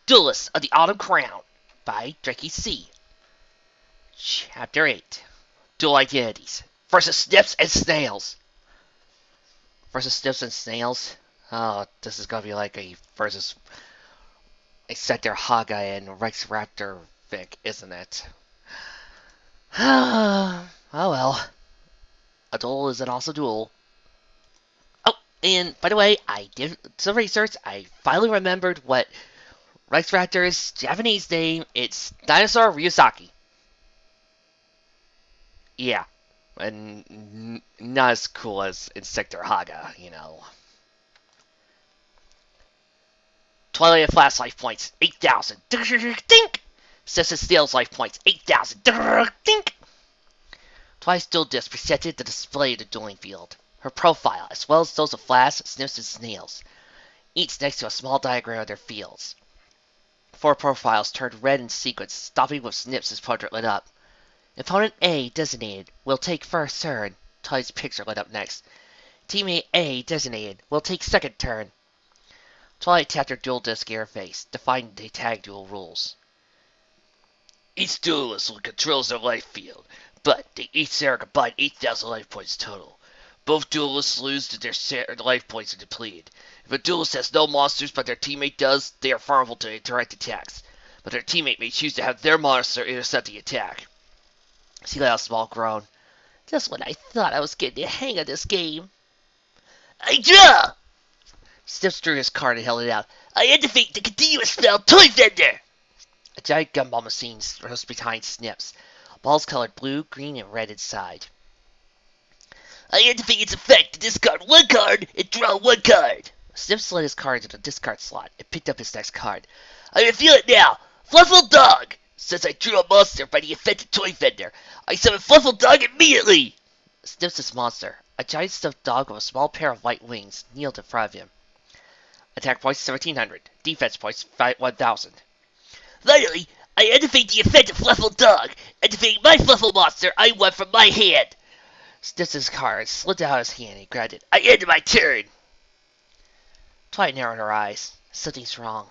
Duelist of the Autumn Crown by Drakey C. Chapter 8. Dual Identities versus Snips and Snails. Versus Snips and Snails? Oh, this is gonna be like a versus a Sector Haga and Rex Raptor Vic, isn't it? Oh well. A duel is an awesome duel. Oh, and by the way, I did some research. I finally remembered what Rex Raptor's Japanese name. It's Dinosaur Ryusaki. Yeah, and not as cool as Insector Haga, you know. Twilight of Flash life points, 8,000. Dink! Cessa Steel's life points, 8,000. Dink! Twilight Duel Disc presented the display of the dueling field. Her profile, as well as those of Flash, Snips, and Snails, each next to a small diagram of their fields. 4 profiles turned red in sequence, stopping with Snips' portrait lit up. Opponent A, designated, will take first turn. Twilight's picture lit up next. Teammate A, designated, will take second turn. Twilight tapped her dual disc interface, defining the tag duel rules. Each duelist controls their life field, but they each share a combined 8,000 life points total. Both duelists lose to their life points are depleted. If a duelist has no monsters but their teammate does, they are vulnerable to direct attacks, but their teammate may choose to have their monster intercept the attack. She let out a small groan. Just when I thought I was getting the hang of this game. I draw! Snips drew his card and held it out. I activate the continuous spell Toy Vendor! A giant gumball machine rose behind Snips. Balls colored blue, green, and red inside. I activate its effect to discard 1 card and draw 1 card. Snips slid his card into the discard slot and picked up his next card. I reveal it now! Fluffle Dog! Since I drew a monster by the effect of Toy Vendor, I summon Fluffle Dog immediately! Snips' monster, a giant stuffed dog with a small pair of white wings, kneeled in front of him. Attack points 1,700. Defense points 1,000. Finally, I activate the effect of Fluffle Dog, activating my Fluffle monster I won from my hand. Snips' card slid out of his hand and grabbed it. I ended my turn! Twilight narrowed her eyes. Something's wrong.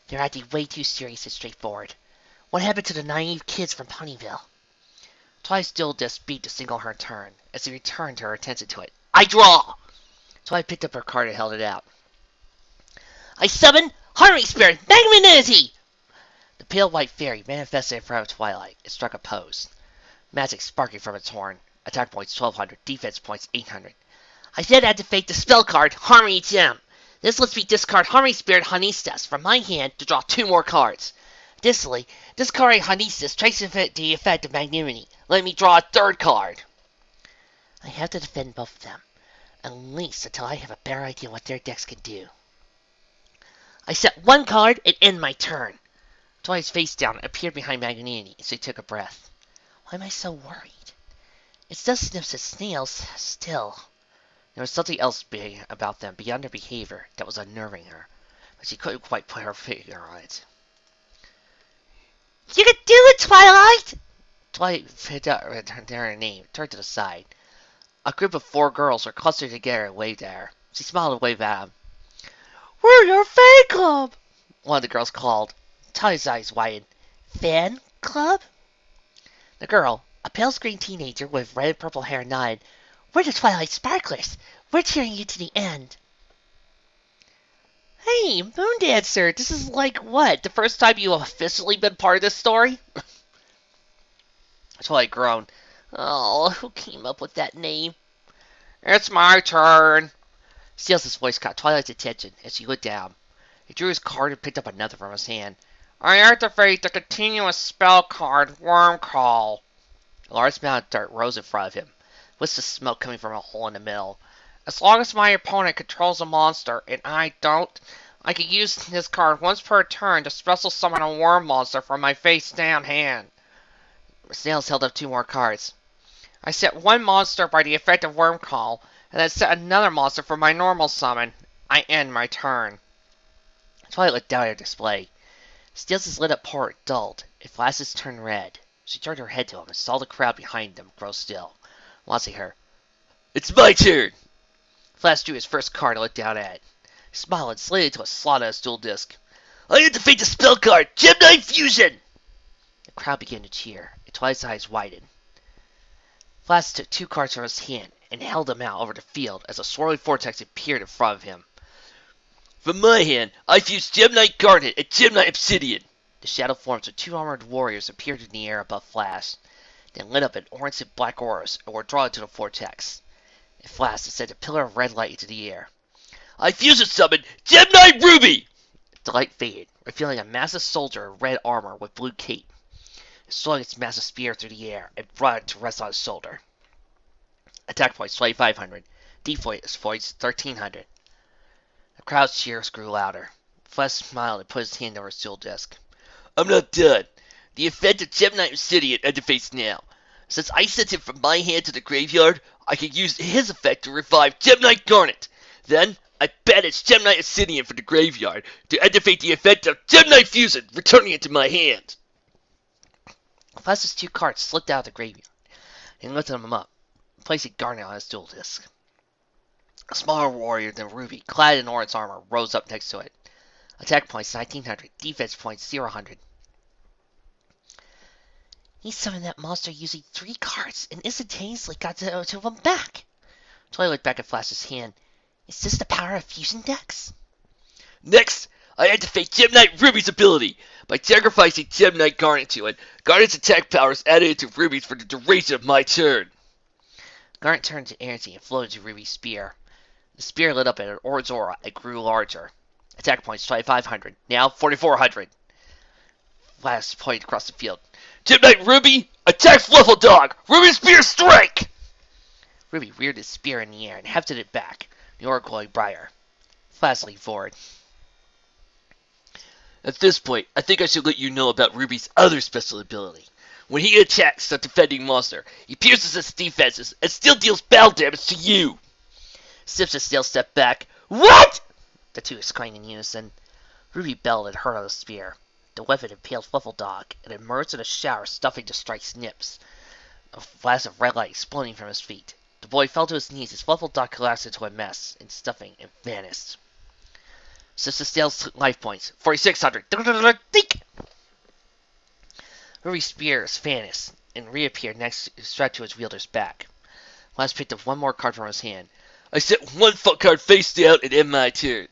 They're acting way too serious and straightforward. What happened to the naive kids from Ponyville? Twilight's dual disc beat to signal her turn. As he returned her attention to it, I draw! Twilight picked up her card and held it out. I summon Harmony Spirit Magnanimity! The pale white fairy manifested in front of Twilight. It struck a pose. Magic sparking from its horn. Attack points 1,200. Defense points 800. I then activate the spell card Harmony Gem. This lets me discard Harmony Spirit Honistas from my hand to draw 2 more cards. Additionally, discarding Honistas traces the effect of Magnanimity, letting me draw a 3rd card. I have to defend both of them, at least until I have a better idea what their decks can do. I set 1 card and end my turn. Twilight's face down appeared behind Magnanimity, so he took a breath. Why am I so worried? It's just Snips and Snails, still. There was something else about them beyond their behavior that was unnerving her, but she couldn't quite put her finger on it. You can do it, Twilight! Twilight picked up her name, turned to the side. A group of 4 girls were clustered together and waved at her. She smiled and waved at them. We're your fan club! One of the girls called. Twilight's eyes widened. Fan club? The girl, a pale screen teenager with red and purple hair, nodded. We're the Twilight Sparklers. We're cheering you to the end. Hey, Moondancer, this is like what? The first time you've officially been part of this story? Twilight groaned. Oh, who came up with that name? It's my turn. Steel's voice caught Twilight's attention as she looked down. He drew his card and picked up another from his hand. I activate the continuous spell card Worm Call. A large amount of dirt rose in front of him, wisps of smoke coming from a hole in the middle. As long as my opponent controls a monster, and I don't, I can use this card once per turn to special summon a worm monster from my face-down hand. Snails held up 2 more cards. I set 1 monster by the effect of Worm Call, and then set another monster for my normal summon. I end my turn. Twilight looked down at her display. Steel's lit up port dulled. It flashes turned red. She turned her head to him and saw the crowd behind them grow still, watching her. It's my turn! Flash drew his first card and looked down at it. He smiled and slid into a slot on his dual disc. I activate the spell card, Gemini Fusion! The crowd began to cheer, and Twilight's eyes widened. Flash took 2 cards from his hand and held them out over the field as a swirling vortex appeared in front of him. From my hand, I fuse Gemini Garnet and Gemini Obsidian. The shadow forms of 2 armored warriors appeared in the air above Flash, then lit up in orange and black auras and were drawn into the vortex. In Flash, it sent a pillar of red light into the air. I fuse and summon Gemini Ruby! The light faded, revealing a massive soldier in red armor with blue cape. It swung its massive spear through the air and brought it to rest on his shoulder. Attack points 2500. Defense points 1300. The crowd's cheers grew louder. Flash smiled and put his hand over his duel disc. I'm not done. The effect of Gemini Obsidian activates now. Since I sent him from my hand to the graveyard, I can use his effect to revive Gemini Garnet. Then, I banish Gemini Obsidian from the graveyard to activate the effect of Gemini Fusion, returning it to my hand. Flash's 2 cards slipped out of the graveyard and lifted them up, placing Garnet on his duel disc. A smaller warrior than Ruby, clad in orange armor, rose up next to it. Attack points 1900, defense points 000. He summoned that monster using 3 cards and instantaneously got 2 of them back. Twilight looked back at Flash's hand. Is this the power of fusion decks? Next, I activate Gemini Ruby's ability. By sacrificing Gemini Garnet to it, Garnet's attack power is added into Ruby's for the duration of my turn. Garnet turned to energy and floated to Ruby's spear. The spear lit up in an orange aura and grew larger. Attack points 2500, now 4400. Flash pointed across the field. Gemini Ruby, attack Fluffle Dog! Ruby Spear Strike! Ruby reared his spear in the air and hefted it back, the aura glowing brighter. Flash leaned forward. At this point, I think I should let you know about Ruby's other special ability. When he attacks a defending monster, he pierces its defenses and still deals battle damage to you. Sips and Snail stepped back. What? The 2 exclaimed in unison. Ruby bellowed and hurled the spear. The weapon impaled Fluffle Dog and emerged in a shower stuffing to strike Snips. A flash of red light exploding from his feet. The boy fell to his knees as Fluffle Dog collapsed into a mess in stuffing and vanished. Sips Snail's life points 4600. Think! Ruby's spears vanished and reappeared next strapped to his wielder's back. Flash picked up 1 more card from his hand. I set 1 foot card face down and end my turn.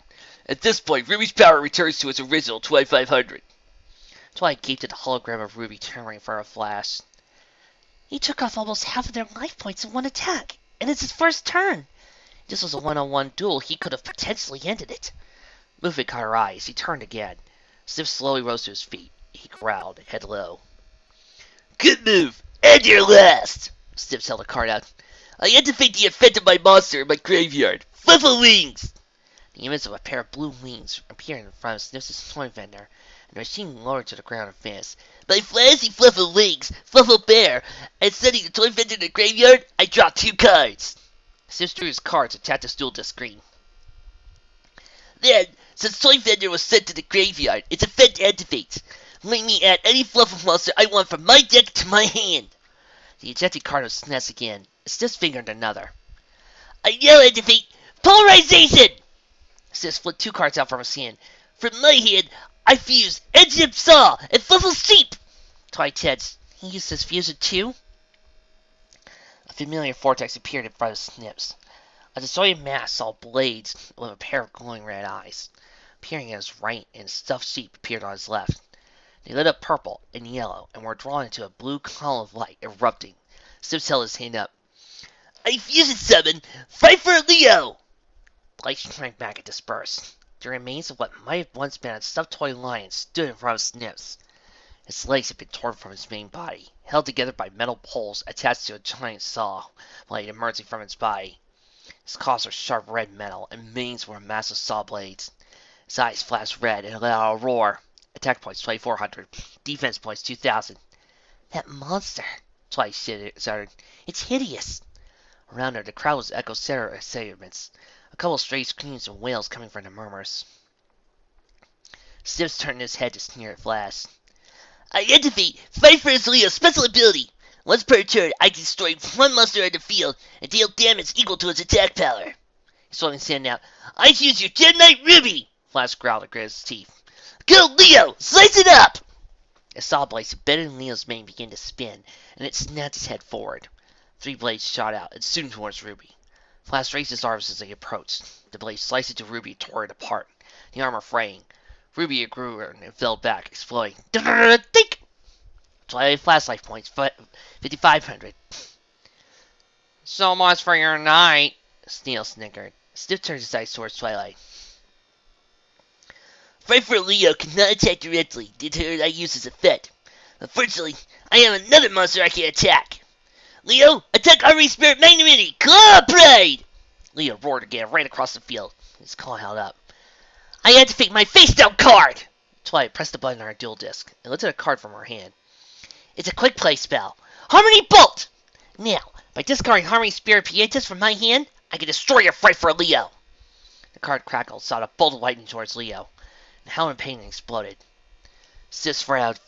At this point, Ruby's power returns to its original 2500. Twilight gaped at the hologram of Ruby turning for a Flash. He took off almost half of their life points in 1 attack, and it's his first turn. If this was a 1-on-1 duel, he could have potentially ended it. Movement caught her eye as he turned again. Sniff slowly rose to his feet. He growled, head low. Good move! And your last! Sniff held a card out. I activate the effect of my monster in my graveyard. Fluffle Wings! The image of a pair of blue wings appeared in front of Sniff's toy vendor, and the machine lowered to the ground and vanished. By flashing Fluffle Wings, Fluffle Bear, and sending the toy vendor to the graveyard, I draw 2 cards. Sniff drew his cards and tapped his duel disc screen. Then, since toy vendor was sent to the graveyard, its effect activates. Let me add any Fluffle monster I want from my deck to my hand. The ejected card was snatched again. Sniff fingered another. I now activate Polarization! Sniff flipped 2 cards out from his hand. From my hand, I fuse Engine Saw and Fluffle Sheep! Twilight tensed. He used his fusion too? A familiar vortex appeared in front of Snips. A destroying mass saw blades with a pair of glowing red eyes. Appearing at his right and stuffed sheep appeared on his left. They lit up purple and yellow and were drawn into a blue column of light, erupting. Snips held his hand up. I fusion summon! Fight for Leo! The light shrank back and dispersed. The remains of what might have once been a stuffed toy lion stood in front of Snips. His legs had been torn from his main body, held together by metal poles attached to a giant saw blade emerging from its body. His claws were sharp red metal, and manes were massive saw blades. His eyes flashed red and let out a roar. Attack points 2400. Defense points 2000. That monster, Twilight shouted. It's hideous. Around her, the crowd was echo segments. A couple stray screams and wails coming from the murmurs. Snips turned his head to sneer at Flash. I activate Fight for Leo's special ability. Once per turn, I destroy 1 monster on the field and deal damage equal to its attack power. He swung his hand out. I choose your Gemini Ruby! Flash growled and gritted his teeth. Go, Leo! Slice it up! A saw blade embedded in Leo's mane began to spin, and it snapped his head forward. 3 blades shot out and soon towards Ruby. Flash raised his arms as they approached. The blade sliced into Ruby and tore it apart, the armor fraying. Ruby grew and fell back, exploding. Think! Twilight flashlight points, 5,500. So much for your night, Snail snickered. Stiff turned his eyes towards Twilight. Fight for Leo cannot attack directly due to her I use as a threat. Unfortunately, I have another monster I can attack. Leo, attack Army Spirit Magnanimity! Claw Pride! Leo roared again, right across the field. His claw held up. I activate my face down card! Twilight pressed the button on her duel disc and lifted a card from her hand. It's a quick play spell. Harmony Bolt! Now, by discarding Harmony Spirit Pietas from my hand, I can destroy your fight for Leo. The card crackled, shot a bolt of lightning towards Leo, and Howlin' Pain exploded. Sis frowned.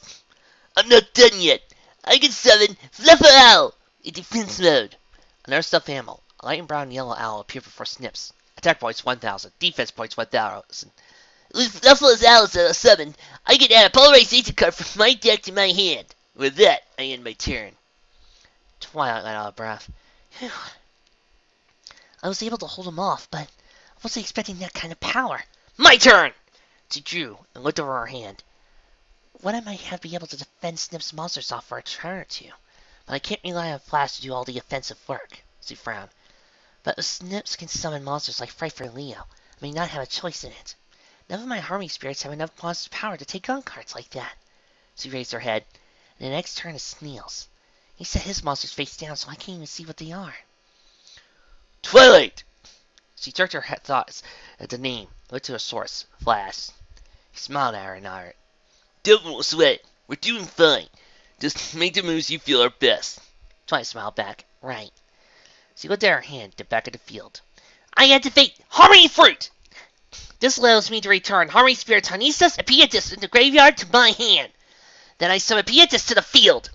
I'm not done yet. I can summon Fluffer Owl in defense mode. Another stuffed animal, a light and brown and yellow owl, appeared before Snips. Attack points 1,000, defense points 1,000. With Fluffer's owls that are summoned, I can add a polarization card from my deck to my hand. With that, I end my turn. Twilight let out a breath. Whew. I was able to hold him off, but I wasn't expecting that kind of power. My turn! She drew and looked over her hand. What I might have be able to defend Snip's monsters off for a turn or two, but I can't rely on Flash to do all the offensive work. She frowned. But if Snips can summon monsters like Fright for Leo, I may not have a choice in it. None of my Harmony Spirits have enough monster power to take on cards like that. She raised her head. And the next turn is Sneal's. He set his monsters face down, so I can't even see what they are. Twilight! She jerked her thoughts at the name, looked to her source, Flash. He smiled at her and nodded. Don't sweat. We're doing fine. Just make the moves you feel are best. Twilight smiled back. Right. She looked at her hand, then back at the field. I activate Harmony Fruit! This allows me to return Harmony Spirits Honistas and Pietas in the graveyard to my hand. Then I summon Pietas to the field.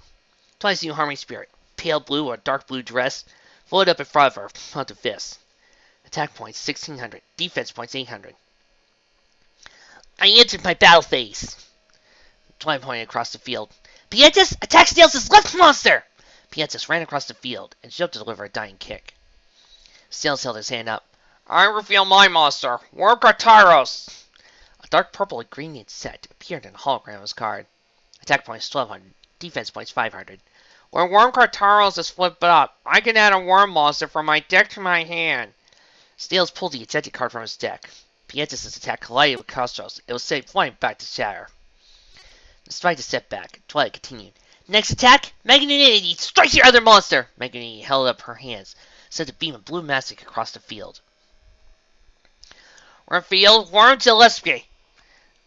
Twice new Harmony Spirit, pale blue or dark blue dress, floated up in front of her, front of fist. Attack points 1,600, defense points 800. I entered my battle phase. Twilight pointed across the field. Pietas, attack Snails' left monster! Pietas ran across the field and jumped to deliver a dying kick. Snails held his hand up. I reveal my monster, Worm Cartaros! A dark purple and green insect appeared in the hologram of his card. Attack points 1,200. Defense points 500. When Worm Cartaros is flipped up, I can add a worm monster from my deck to my hand. Snails pulled the ejected card from his deck. Pietas' attack collided with Castros. It was sent flying back to shatter. Despite the setback, Twilight continued. Next attack, Magnanimity strikes your other monster! Magnanimity held up her hands, sent a beam of blue magic across the field. Revealed Worm Gillespie!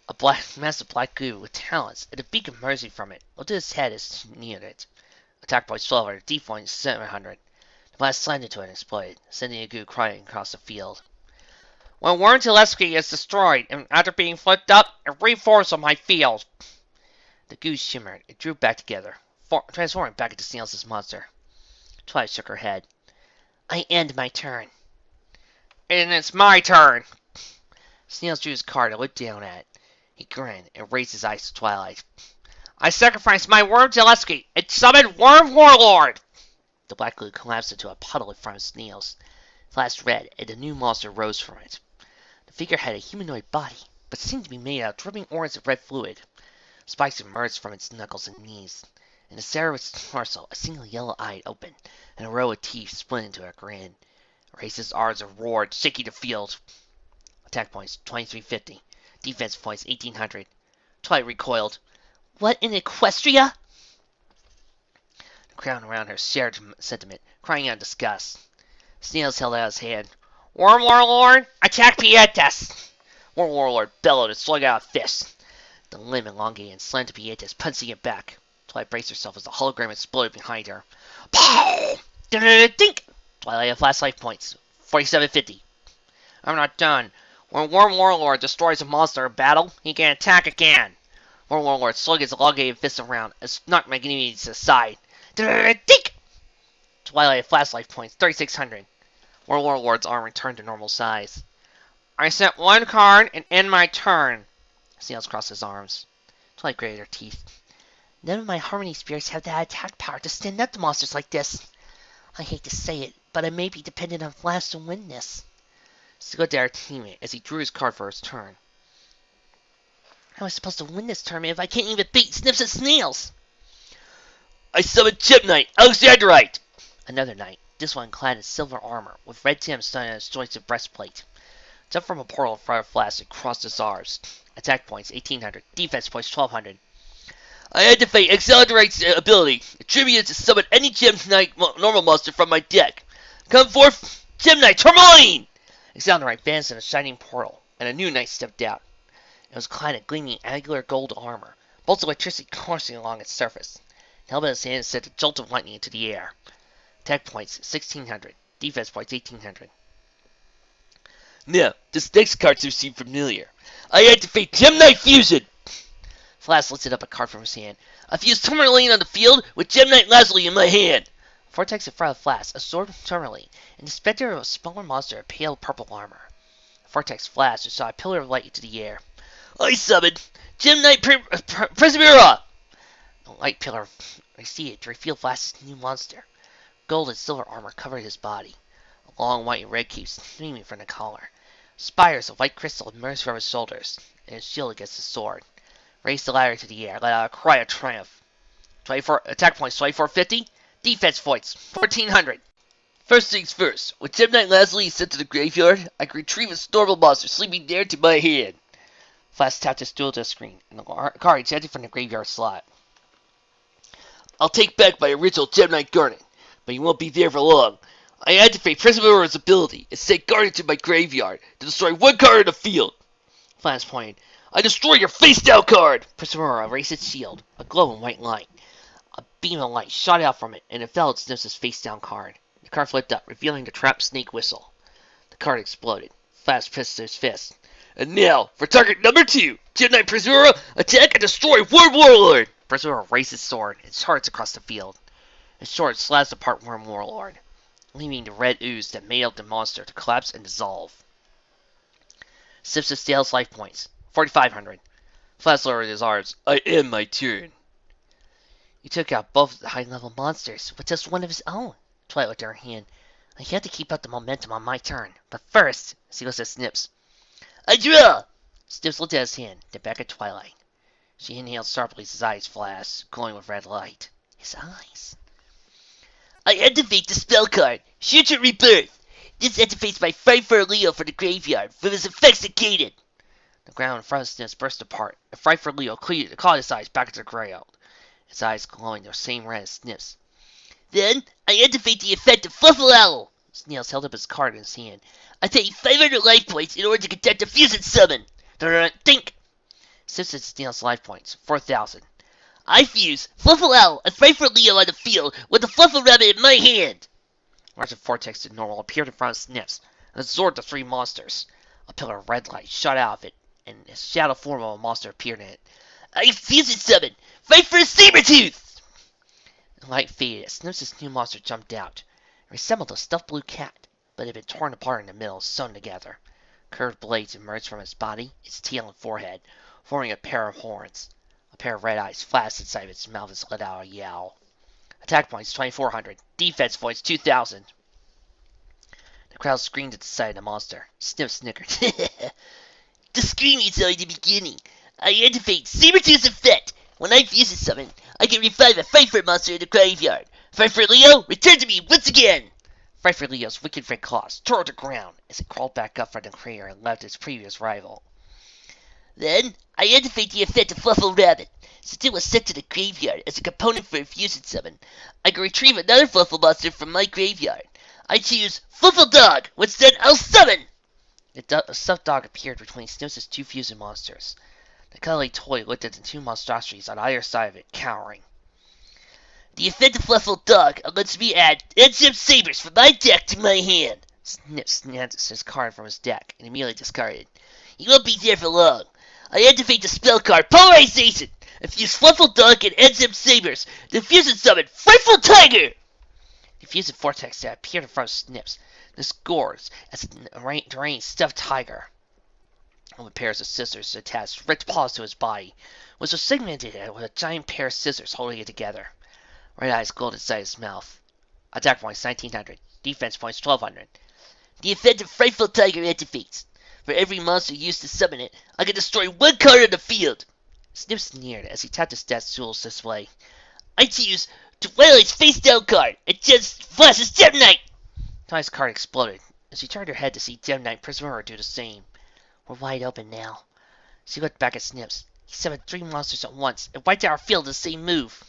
A massive black goo with talons and a beak emerging from it. Looked at his head as neared it. Attack points 1,200, defense points 700. The blast slammed into it and exploded, sending a goo crying across the field. When Worm Gillespie is destroyed, and after being flipped up, it reforms on my field. The goo shimmered and drew back together, transforming back into Snails' monster. Twilight shook her head. I end my turn. And it's my turn! Snails drew his card and looked down at it. He grinned and raised his eyes to Twilight. I sacrificed my Worm Gillespie and summoned Worm Warlord! The black glue collapsed into a puddle in front of Snails. It flashed red, and a new monster rose from it. The figure had a humanoid body, but seemed to be made out of dripping orange of red fluid. Spikes emerged from its knuckles and knees. In the center of its torso, a single yellow eye opened, and a row of teeth split into a grin. It raised his arms and roared, shaking the field. Attack points 2,350. Defense points 1,800. Twilight recoiled. What in Equestria? The crowd around her shared sentiment, crying out in disgust. Snails held out his hand. Worm Warlord, attack Pietas! Worm Warlord bellowed and slung out a fist. The limb elongated and slammed to Pietas, punching it back. Twilight braced herself as the hologram exploded behind her. Pow! Dink! Twilight had flash life points. 4,750. I'm not done. When Worm Warlord destroys a monster in battle, he can attack again. Worm Warlord slung his elongated fist around and knocked Magnanimity to the side. Dink! Twilight had flash life points. 3,600. Worm Warlord's arm returned to normal size. I set one card and end my turn. Snails crossed his arms. Twilight grated her teeth. None of my Harmony spirits have that attack power to stand up to monsters like this. I hate to say it, but I may be dependent on Flash to win this. She looked at her teammate as he drew his card for his turn. How am I supposed to win this tournament if I can't even beat Snips and Snails? I summoned Chip Knight, Alexandrite! Another knight, this one clad in silver armor, with red gems studded on his jointed breastplate. Jumped from a portal in front of Flash and crossed his arms. Attack points 1800, defense points 1200. I activate Accelerite's ability, attributed to summon any Gem Knight normal monster from my deck. Come forth, Gem Knight Tourmaline! Accelerite vanished in a shining portal, and a new knight stepped out. It was clad in gleaming angular gold armor, bolts of electricity coursing along its surface. The helmet in his hand sent a jolt of lightning into the air. Attack points 1600, defense points 1800. Now, this next card seems familiar. I activate Gem Knight Fusion! Flash lifted up a card from his hand. I fuse Tourmaline on the field with Gem Knight Lazuli in my hand. Vortex in front of Flash absorbed Tourmaline and dispelled of a smaller monster in pale purple armor. Vortex flashed and shot a pillar of light into the air. I summoned Gem Knight Prismira! The light pillar receded to reveal Flash's new monster. Gold and silver armor covered his body. A long white and red cape streaming from the collar. Spires of white crystal emerged from his shoulders, and his shield against his sword. Raised the ladder to the air, let out a cry of triumph. 24 attack points 2450, defense points 1400. First things first, when Gem Knight Lazuli is sent to the graveyard, I can retrieve a normal monster sleeping there to my hand. Flash tapped his duel disc screen, and the card ejected from the graveyard slot. I'll take back my original Gem Knight Garnet, but he won't be there for long. I activate Prismira's ability and send Garnet to my graveyard to destroy one card in the field. Flash pointed. I destroy your face-down card! Prismira raised its shield, a glowing white light. A beam of light shot out from it, and it fell at Snips' face-down card. The card flipped up, revealing the trapped snake whistle. The card exploded. Flash pressed his fist. And now, for target number 2, Gem Knight Prismira, attack and destroy Worm Warlord! Prismira raised his sword and charged across the field. His sword slashed apart Worm Warlord, leaving the red ooze that made up the monster to collapse and dissolve. Snips' Snails life points. 4,500. Flash lowered his arms. I end my turn. You took out both the high-level monsters with just one of his own. Twilight looked at her hand. I have to keep up the momentum on my turn. But first, she looked at Snips. I draw! Snips looked at his hand, then back at Twilight. She inhaled sharply as his eyes flashed, glowing with red light. His eyes. I activate the spell card, Future Rebirth. This activates my fight for Leo for the graveyard, from his effects negated. The ground in front of Snips burst apart. A frightful Leo caught his eyes back into the ground, his eyes glowing the same red as Snips. Then, I activate the effect of Fluffle Owl. Snails held up his card in his hand. I pay 500 life points in order to conduct a fusion summon. Think! Snips and Snails life points, 4,000. I fuse Fluffle Owl and fight for Leo on the field with the Fluffle Rabbit in my hand. Large Vortex to normal appeared in front of Snips and absorbed the 3 monsters. A pillar of red light shot out of it, and a shadow form of a monster appeared in it. I fusion summon! Fight for a Sabertooth! The light faded as Snips' new monster jumped out. It resembled a stuffed blue cat, but it had been torn apart in the middle, sewn together. Curved blades emerged from its body, its tail and forehead, forming a pair of horns. A pair of red eyes flashed inside of its mouth as it let out a yowl. Attack points 2,400. Defense points 2,000. The crowd screamed at the sight of the monster. Snips snickered. The screaming is only the beginning. I activate Sabertooth's effect. When I fuse a summon, I can revive a Fight for monster in the graveyard. Fight for Leo, return to me once again! Fight for Leo's wicked red claws tore to the ground as it crawled back up from the crater and left its previous rival. Then, I activate the effect of Fluffle Rabbit. Since it was sent to the graveyard as a component for a fusion summon, I can retrieve another Fluffle monster from my graveyard. I choose Fluffle Dog, which then I'll summon! A stuffed dog appeared between Snips' 2 fusion monsters. The cuddly toy looked at the 2 monstrosities on either side of it, cowering. The effect of Fluffle Dog lets me add Edgem Sabers from my deck to my hand. Snips snatched his card from his deck and immediately discarded. He won't be there for long. I activate the spell card Polarization and fuse Fluffle Dog and Edgem Sabers. The fusion summon Frightful Tiger! The fusion vortex that appeared in front of Snips disgorged as a deranged stuffed tiger. with pairs of scissors attached ripped paws to his body, was a segmented head with a giant pair of scissors holding it together. Red eyes glowed inside his mouth. Attack points 1900. Defense points 1200. The effect of Frightful Tiger activates. For every monster used to summon it, I can destroy one card on the field. Snips sneered as he tapped his stats tools display. I choose Twilight's face down card and just flashes Gem Knight. Twilight's card exploded as she turned her head to see Gem Knight Prisoner do the same. We're wide open now. She looked back at Snips. He summoned 3 monsters at once and wiped out our field in the same move.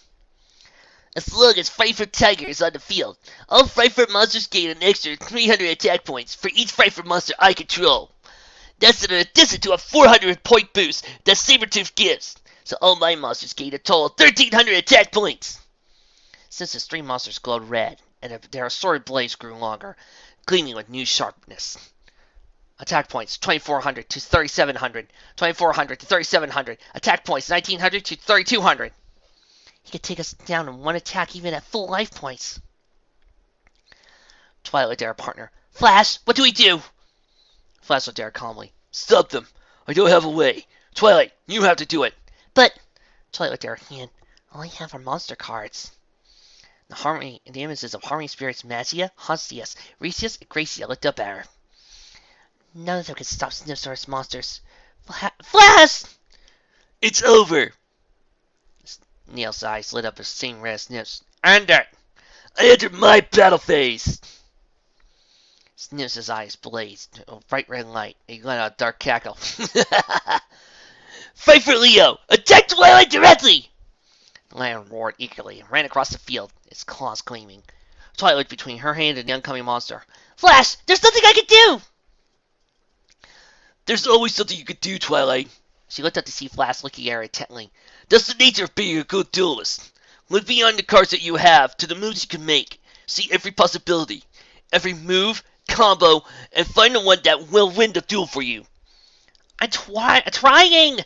As long as Frightful Tiger is on the field, all Frightful monsters gain an extra 300 attack points for each Frightful monster I control. That's in addition to a 400 point boost that Sabretooth gives, so all my monsters gain a total of 1300 attack points. Since his 3 monsters glowed red, and their sword blades grew longer, gleaming with new sharpness. Attack points 2400 to 3700, 2400 to 3700, attack points 1900 to 3200. He could take us down in one attack even at full life points. Twilight looked at her partner. Flash, what do we do? Flash looked at her calmly. Stop them. I don't have a way. Twilight, you have to do it. But, Twilight looked at her hand. All I have are monster cards. The images of Harmony Spirits Magia, Honstius, Resius, and Gracia looked up at her. None of them could stop Snips or his monsters. Flash! It's over. Neil's eyes lit up the same red as Snips. End it! I entered my battle phase! Snips' eyes blazed a bright red light, and he let out a dark cackle. Fight for Leo! Attack Twilight directly! The lion roared eagerly and ran across the field, its claws gleaming. Twilight looked between her hand and the oncoming monster. Flash! There's nothing I can do! There's always something you can do, Twilight. She looked up to see Flash looking at her intently. That's the nature of being a good duelist. Look beyond the cards that you have to the moves you can make. See every possibility, every move, combo, and find the one that will win the duel for you. I'm trying!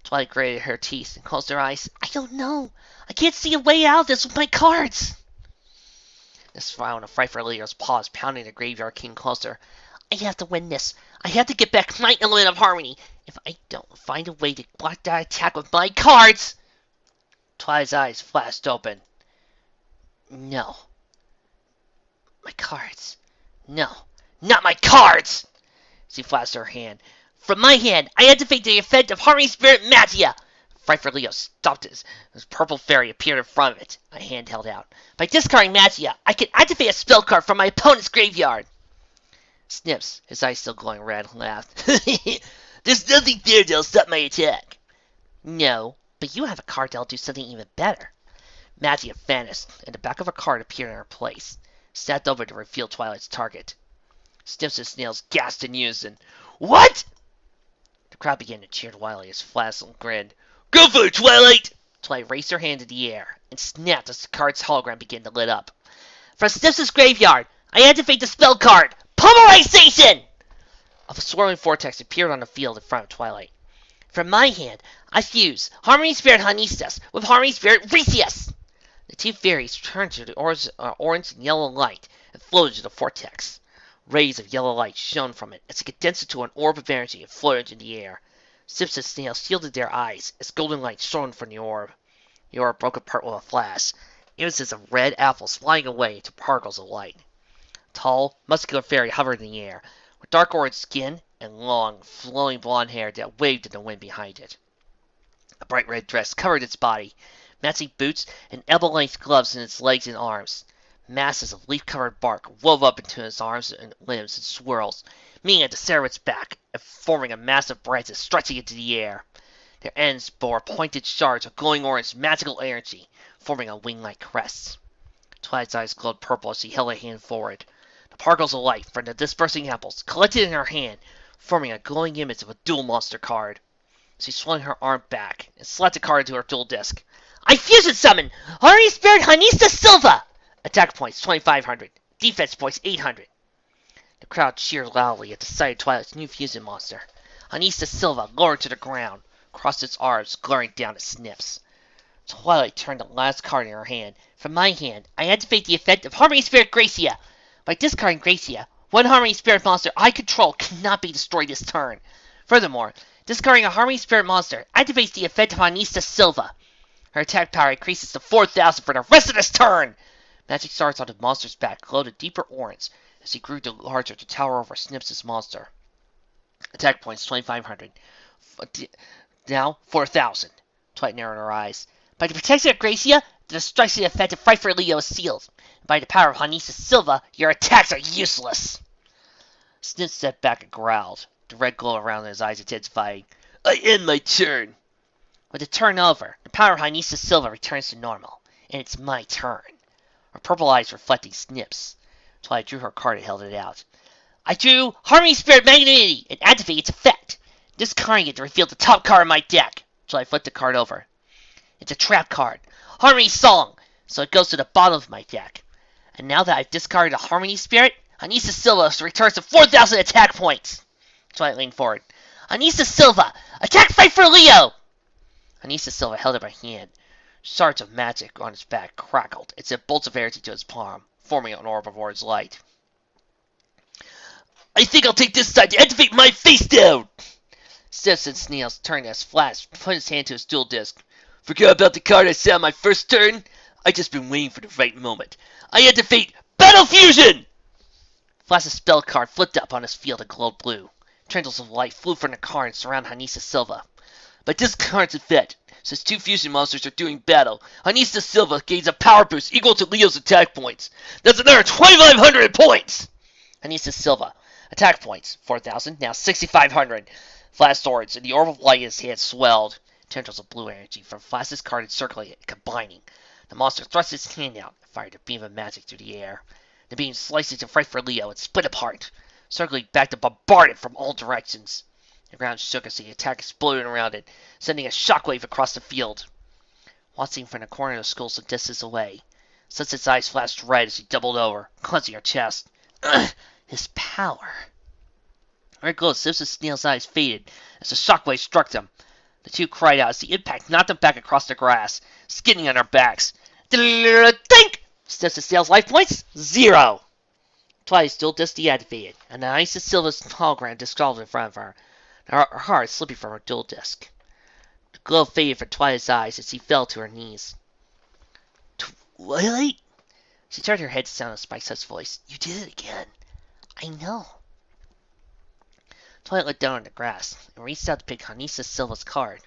Twilight grated her teeth and closed her eyes. I don't know. I can't see a way out of this with my cards. This frown of frightful Leo's paws pounding the graveyard king closer. I have to win this. I have to get back my element of harmony. If I don't find a way to block that attack with my cards... Twilight's eyes flashed open. No. My cards. No. Not my cards! She flashed her hand. From my hand, I activate the effect of Harmony Spirit Magia! Frightful Leo stopped his purple fairy appeared in front of it, a hand held out. By discarding Magia, I can activate a spell card from my opponent's graveyard. Snips, his eyes still glowing red, laughed. There's nothing there that'll stop my attack. No, but you have a card that'll do something even better. Magia vanished, and the back of a card appeared in her place, snapped over to reveal Twilight's target. Snips and Snails gasped in unison. What? The crowd began to cheer Twilight as Flash grinned. Go for it, Twilight! Twilight raised her hand in the air and snapped as the card's hologram began to lit up. From Snips' graveyard, I activate the spell card, Pulverization! A swirling vortex appeared on the field in front of Twilight. From my hand, I fuse Harmony Spirit Honistas with Harmony Spirit Resius! The 2 fairies turned to the orange and yellow light and floated to the vortex. Rays of yellow light shone from it as it condensed into an orb of energy and floated in the air. Snips and Snails shielded their eyes as golden light shone from the orb. The orb broke apart with a flash. Images of red apples flying away into particles of light. A tall, muscular fairy hovered in the air, with dark orange skin and long, flowing blonde hair that waved in the wind behind it. A bright red dress covered its body, matching boots and elbow-length gloves in its legs and arms. Masses of leaf-covered bark wove up into its arms and limbs in swirls, meeting at the center of its back and forming a mass of branches stretching into the air. Their ends bore pointed shards of glowing orange magical energy, forming a wing-like crest. Twilight's eyes glowed purple as she held a hand forward. The particles of light from the dispersing apples collected in her hand, forming a glowing image of a duel monster card. She swung her arm back and slapped the card into her duel disc. I fusion summon Harmony Spirit Hanista Silva! Attack points 2500, defense points 800. The crowd cheered loudly at the sight of Twilight's new fusion monster. Hanista Silva lowered to the ground, crossed its arms, glaring down at Snips. Twilight turned the last card in her hand. From my hand, I activate the effect of Harmony Spirit Gracia. By discarding Gracia, one Harmony Spirit monster I control cannot be destroyed this turn. Furthermore, discarding a Harmony Spirit monster activates the effect of Anissa Silva. Her attack power increases to 4,000 for the rest of this turn! Magic stars on the monster's back glowed a deeper orange as he grew larger to tower over Snips' monster. Attack points 2,500. Now 4,000. Twilight narrowed her eyes. By the protection of Gracia, the destruction effect of Fight for Leo is sealed. And by the power of Anissa Silva, your attacks are useless. Snips stepped back and growled, the red glow around his eyes intensifying. I end my turn. With the turn over, the power of Anissa Silva returns to normal, and it's my turn. Her purple eyes reflecting Snips. Twilight drew her card and held it out. I drew Harmony Spirit Magnanimity and activate its effect. Discarding it to reveal the top card of my deck. Twilight flipped the card over. It's a trap card. Harmony Song, so it goes to the bottom of my deck. And now that I've discarded a Harmony Spirit, Anissa Silva returns to 4,000 attack points. Twilight leaned forward. Anissa Silva, attack Fight for Leo! Anissa Silva held up her hand. Shards of magic on his back crackled and sent bolts of energy to his palm, forming an orb of orange light. I think I'll take this side to activate my face down! Snips and Snails turned as Flash put his hand to his dual disc. Forgot about the card I said on my first turn? I just been waiting for the right moment. I activate Battle Fusion! Flash's spell card flipped up on his field and glowed blue. Tendrils of light flew from the card and surrounded Anissa Silva. By this card's effect, since two fusion monsters are doing battle, Anissa Silva gains a power boost equal to Leo's attack points. That's another 2,500 points! Anissa Silva, attack points, 4,000, now 6,500. Flash swords, and the orb of light in his hand swelled. Tendrils of blue energy from Flash's card encircling it, combining. The monster thrust its hand out and fired a beam of magic through the air. The beam sliced into Fight for Leo and split apart, circling back to bombard it from all directions. The ground shook as the attack exploded around it, sending a shockwave across the field. Watching from the corner of the skull some distance away, Sunset's eyes flashed red as he doubled over, clenching her chest. Ugh, his power. The red glow of Snips' Snail's eyes faded as the shockwave struck them. The two cried out as the impact knocked them back across the grass, skidding on their backs. Think! Snips' Snail's life points? 0! Twilight still just deactivated, and the Anissa Silva's hologram dissolved in front of her, her heart slipping from her dual disc. The glow faded from Twilight's eyes as she fell to her knees. Twilight? She turned her head to sound of Spike's voice. You did it again. I know. Twilight looked down on the grass and reached out to pick Anissa Silva's card.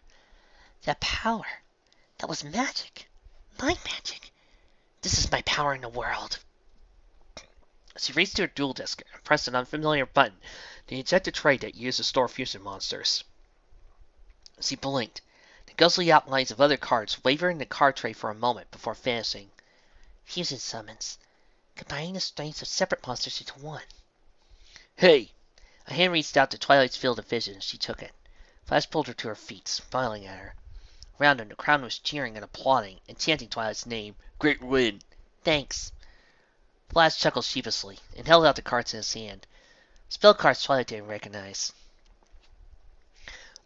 That power. That was magic. My magic. This is my power in the world. She reached to her dual disc and pressed an unfamiliar button to eject a tray that used to store fusion monsters. She blinked. The ghostly outlines of other cards wavered in the card tray for a moment before vanishing. Fusion summons. Combining the strengths of separate monsters into one. Hey! A hand reached out to Twilight's field of vision and she took it. Flash pulled her to her feet, smiling at her. Around him, the crowd was cheering and applauding and chanting Twilight's name. Great win! Thanks. Flash chuckled sheepishly and held out the cards in his hand. Spell cards Twilight didn't recognize.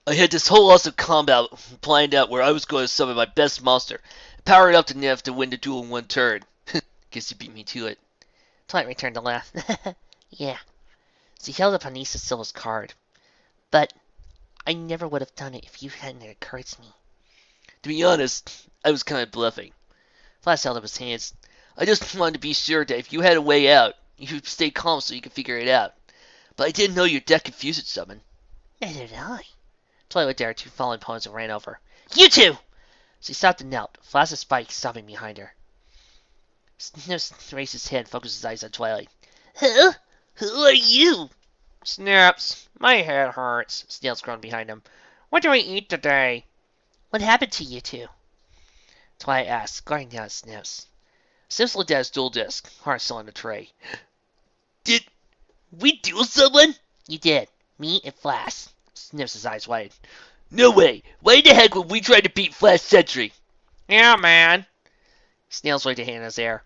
I had this whole awesome combat planned out where I was going to summon my best monster, power it up to enough to win the duel in one turn. Guess you beat me to it. Twilight returned to laugh. Yeah. She held up Anissa Silva's card. But I never would have done it if you hadn't encouraged me. To be honest, I was kind of bluffing. Flash held up his hands. I just wanted to be sure that if you had a way out, you would stay calm so you could figure it out. But I didn't know your deck could fusion summon. Neither did I. Twilight looked at her two fallen opponents and ran over. You two! She stopped and knelt, Flash's Spike stopping behind her. Snips raised his head and focused his eyes on Twilight. Huh? Who are you? Snips, my head hurts. Snails groaned behind him. What do we eat today? What happened to you two? Twilight asked, glaring down at Snips. Snips looked at his dual disc, heart still on the tray. Did we duel someone? You did. Me and Flash. Snips' eyes widened. No way! Why the heck would we try to beat Flash Sentry? Yeah, man. Snails waved a hand in his air.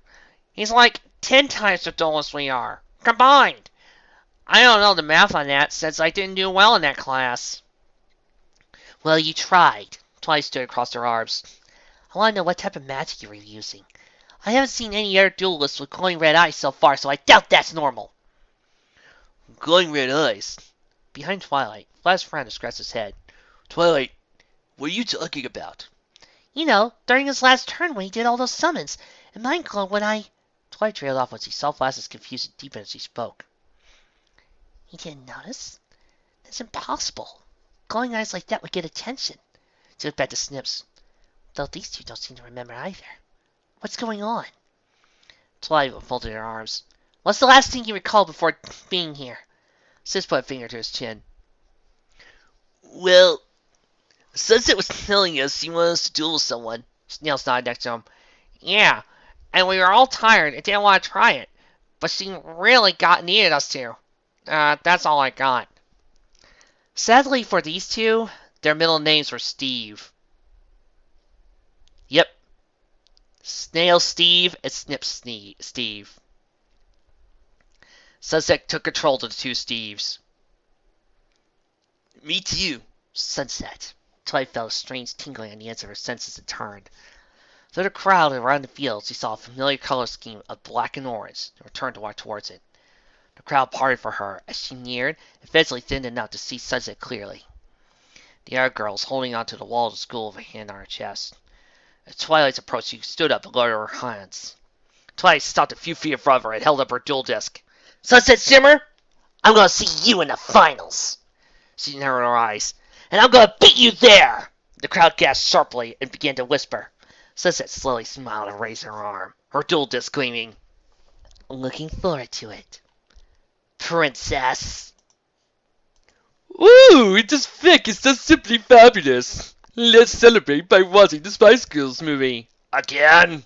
He's like 10 times the duelist we are. Combined. I don't know the math on that since I didn't do well in that class. Well, you tried. Twilight stood across her arms. I want to know what type of magic you were using. I haven't seen any other duelists with glowing red eyes so far, so I doubt that's normal. Glowing red eyes. Behind Twilight, Twilight frowned and scratched his head. Twilight, what are you talking about? You know, during his last turn when he did all those summons, and mind glowed when I... Twilight trailed off as he saw Flass's confusion deepen as he spoke. He didn't notice? That's impossible. Glowing eyes like that would get attention. She looked back to Snips. Though these two don't seem to remember either. What's going on? Twilight folded her arms. What's the last thing you recalled before being here? Snips put a finger to his chin. Well, Sunset was telling us he wanted us to duel with someone. Snails nodded next to him. Yeah, and we were all tired and didn't want to try it. But she really needed us to. That's all I got. Sadly for these two, their middle names were Steve. Yep. Snail Steve and Snip Steve. Sunset took control of the two Steves. Me too. Sunset. Twilight felt a strange tingling on the ends of her senses and turned. Through the crowd around the field, she saw a familiar color scheme of black and orange and returned to walk towards it. The crowd parted for her as she neared, eventually thinned enough to see Sunset clearly. The other girl was holding onto the wall of the school with a hand on her chest. As Twilight's approached, she stood up and lowered her hands. Twilight stopped a few feet in front of her and held up her duel disc. Sunset Shimmer, I'm going to see you in the finals. She narrowed her eyes. And I'm going to beat you there! The crowd gasped sharply and began to whisper. Sunset slowly smiled and raised her arm, her duel disc gleaming. Looking forward to it. Princess. Ooh, it is thick. It's just simply fabulous. Let's celebrate by watching the Spice Girls movie. Again?